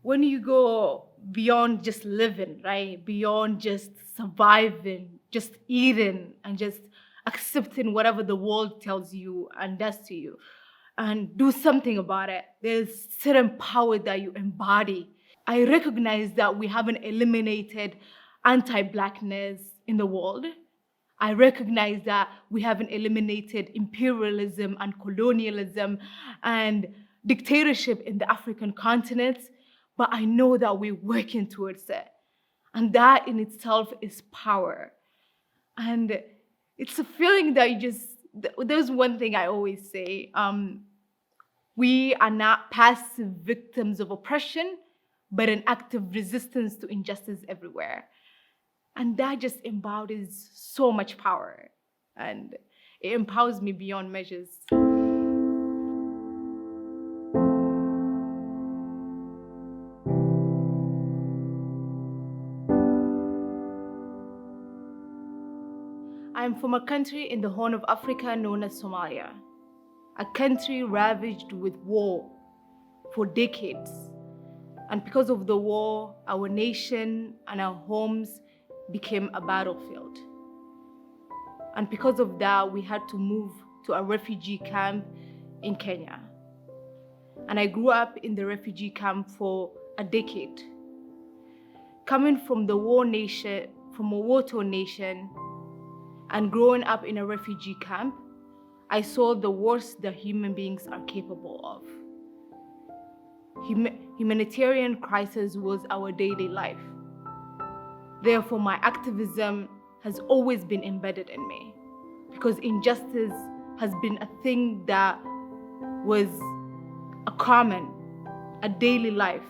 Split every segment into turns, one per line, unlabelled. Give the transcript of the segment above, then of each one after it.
when you go beyond just living, right? Beyond just surviving, just eating, and just accepting whatever the world tells you and does to you, and do something about it. There's certain power that you embody. I recognize that we haven't eliminated anti-Blackness in the world. I recognize that we haven't eliminated imperialism and colonialism and dictatorship in the African continent, but I know that we're working towards it. And that in itself is power. And it's a feeling that there's one thing I always say, we are not passive victims of oppression, but an active resistance to injustice everywhere. And that just embodies so much power, and it empowers me beyond measures. I'm from a country in the Horn of Africa known as Somalia, a country ravaged with war for decades. And because of the war, our nation and our homes became a battlefield. And because of that, we had to move to a refugee camp in Kenya. And I grew up in the refugee camp for a decade. Coming from the war nation, from a war-torn nation, and growing up in a refugee camp, I saw the worst that human beings are capable of. Humanitarian crisis was our daily life. Therefore, my activism has always been embedded in me, because injustice has been a thing that was a common, a daily life,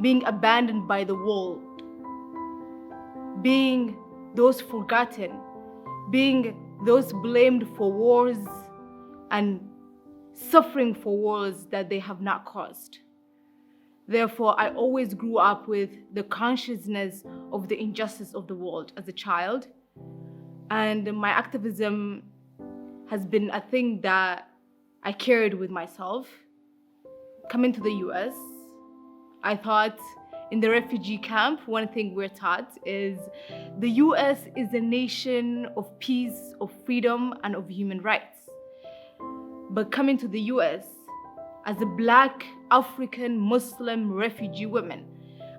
being abandoned by the world, being those forgotten, being those blamed for wars and suffering for wars that they have not caused. Therefore, I always grew up with the consciousness of the injustice of the world as a child. And my activism has been a thing that I carried with myself. Coming to the US, I thought in the refugee camp, one thing we're taught is the US is a nation of peace, of freedom, and of human rights. But coming to the US, as a Black, African, Muslim refugee woman,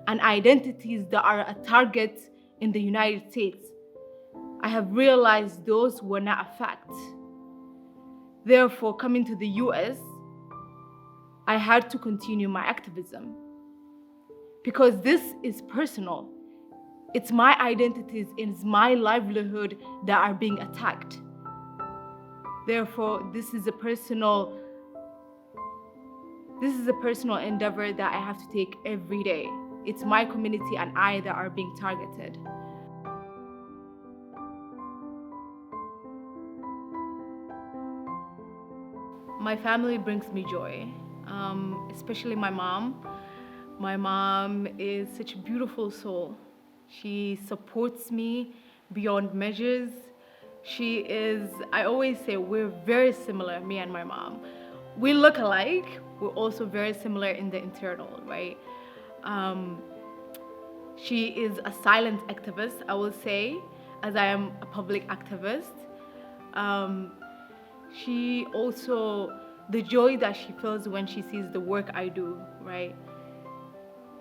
and identities that are a target in the United States, I have realized those were not a fact. Therefore, coming to the US, I had to continue my activism. Because this is personal. It's my identities, it's my livelihood that are being attacked. Therefore, this is a personal endeavor that I have to take every day. It's my community and I that are being targeted. My family brings me joy, especially my mom. My mom is such a beautiful soul. She supports me beyond measures. I always say we're very similar, me and my mom. We look alike, we're also very similar in the internal, right? She is a silent activist, I will say, as I am a public activist. She also, the joy that she feels when she sees the work I do, right?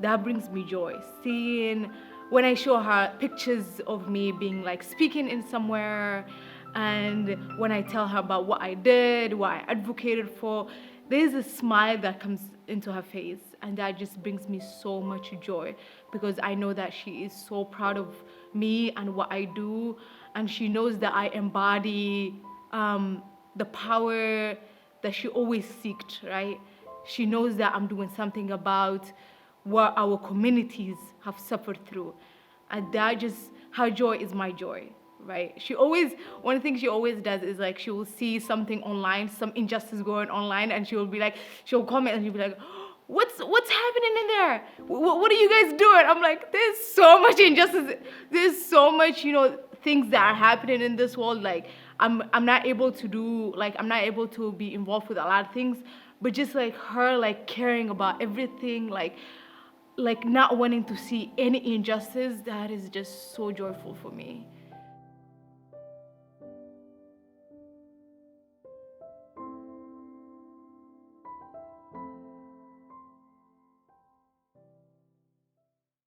That brings me joy. Seeing when I show her pictures of me being like speaking in somewhere, and when I tell her about what I did, what I advocated for, there's a smile that comes into her face, and that just brings me so much joy, because I know that she is so proud of me and what I do, and she knows that I embody the power that she always sought, right? She knows that I'm doing something about what our communities have suffered through. And that just, her joy is my joy, right? One thing she always does is like, she will see something online, some injustice going online, and she'll comment and she'll be like, what's happening in there? What are you guys doing? I'm like, there's so much injustice. There's so much, things that are happening in this world. Like, I'm not able to be involved with a lot of things, but just like her, like caring about everything, like, like not wanting to see any injustice, that is just so joyful for me.